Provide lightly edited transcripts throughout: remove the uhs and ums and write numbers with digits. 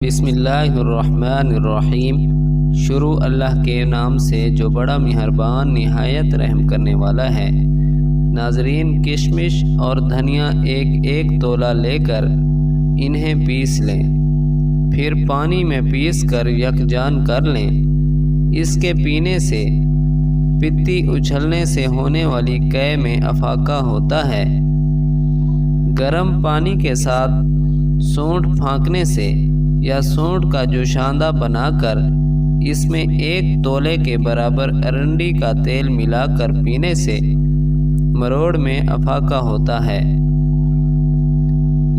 بسم اللہ الرحمن الرحیم۔ شروع اللہ کے نام سے جو بڑا مہربان نہایت رحم کرنے والا ہے۔ ناظرین، کشمش اور دھنیا ایک ایک تولہ لے کر انہیں پیس لیں، پھر پانی میں پیس کر یکجان کر لیں۔ اس کے پینے سے پتی اچھلنے سے ہونے والی قے میں افاقہ ہوتا ہے۔ گرم پانی کے ساتھ سونڈ پھانکنے سے یا سونڈ کا جوشاندہ بنا کر اس میں 1 تولے کے برابر ارنڈی کا تیل ملا کر پینے سے مروڑ میں افاقہ ہوتا ہے۔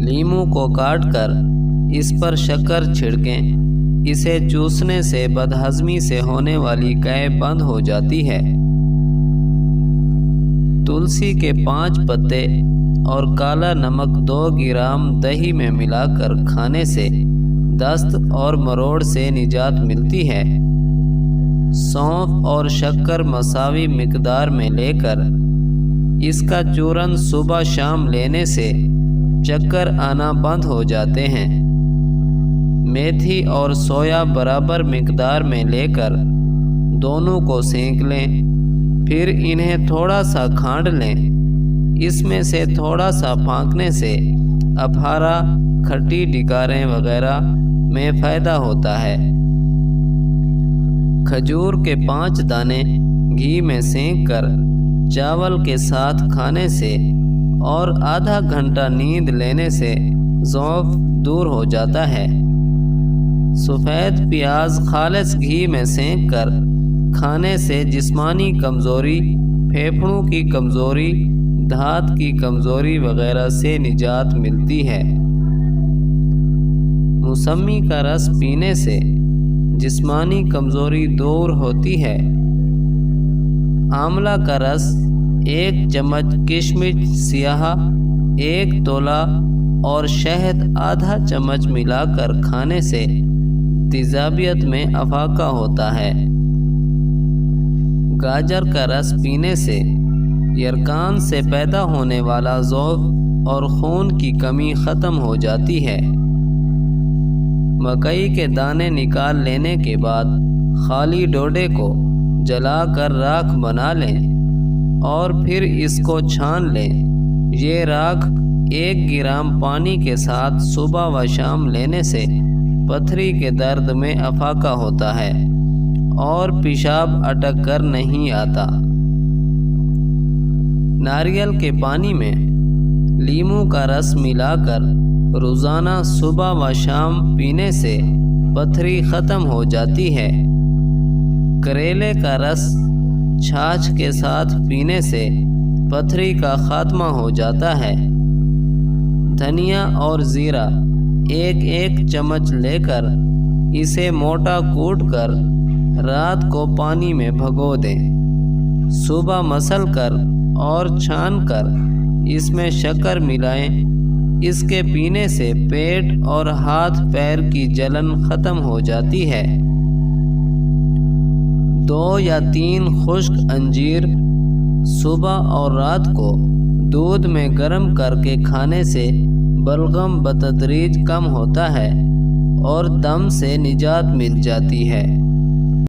لیموں کو کاٹ کر اس پر شکر چھڑکیں، اسے چوسنے سے بدہضمی سے ہونے والی قے بند ہو جاتی ہے۔ تلسی کے 5 پتے اور کالا نمک 2 گرام دہی میں ملا کر کھانے سے دست اور مروڑ سے نجات ملتی ہے۔ سونف اور شکر مساوی مقدار میں لے کر اس کا چورن صبح شام لینے سے چکر آنا بند ہو جاتے ہیں۔ میتھی اور سویا برابر مقدار میں لے کر دونوں کو سینک لیں، پھر انہیں تھوڑا سا کھانڈ لیں۔ اس میں سے تھوڑا سا پھانکنے سے اپھارا، کھٹی ڈکاریں وغیرہ میں فائدہ ہوتا ہے۔ کھجور کے 5 دانے گھی میں سینک کر چاول کے ساتھ کھانے سے اور آدھا گھنٹہ نیند لینے سے ضعف دور ہو جاتا ہے۔ سفید پیاز خالص گھی میں سینک کر کھانے سے جسمانی کمزوری، پھیپھڑوں کی کمزوری، دھات کی کمزوری وغیرہ سے نجات ملتی ہے۔ موسمی کا رس پینے سے جسمانی کمزوری دور ہوتی ہے۔ آملہ کا رس 1 چمچ، کشمش سیاہ 1 تولہ اور شہد آدھا چمچ ملا کر کھانے سے تیزابیت میں افاقہ ہوتا ہے۔ گاجر کا رس پینے سے یرقان سے پیدا ہونے والا ضعف اور خون کی کمی ختم ہو جاتی ہے۔ مکئی کے دانے نکال لینے کے بعد خالی ڈوڈے کو جلا کر راکھ بنا لیں اور پھر اس کو چھان لیں۔ یہ راکھ 1 گرام پانی کے ساتھ صبح و شام لینے سے پتھری کے درد میں افاقہ ہوتا ہے اور پیشاب اٹک کر نہیں آتا۔ ناریل کے پانی میں لیموں کا رس ملا کر روزانہ صبح و شام پینے سے پتھری ختم ہو جاتی ہے۔ کریلے کا رس چھاچھ کے ساتھ پینے سے پتھری کا خاتمہ ہو جاتا ہے۔ دھنیا اور زیرہ 1 چمچ لے کر اسے موٹا کوٹ کر رات کو پانی میں بھگو دیں۔ صبح مسل کر اور چھان کر اس میں شکر ملائیں۔ اس کے پینے سے پیٹ اور ہاتھ پیر کی جلن ختم ہو جاتی ہے۔ 2 یا 3 خشک انجیر صبح اور رات کو دودھ میں گرم کر کے کھانے سے بلغم بتدریج کم ہوتا ہے اور دم سے نجات مل جاتی ہے۔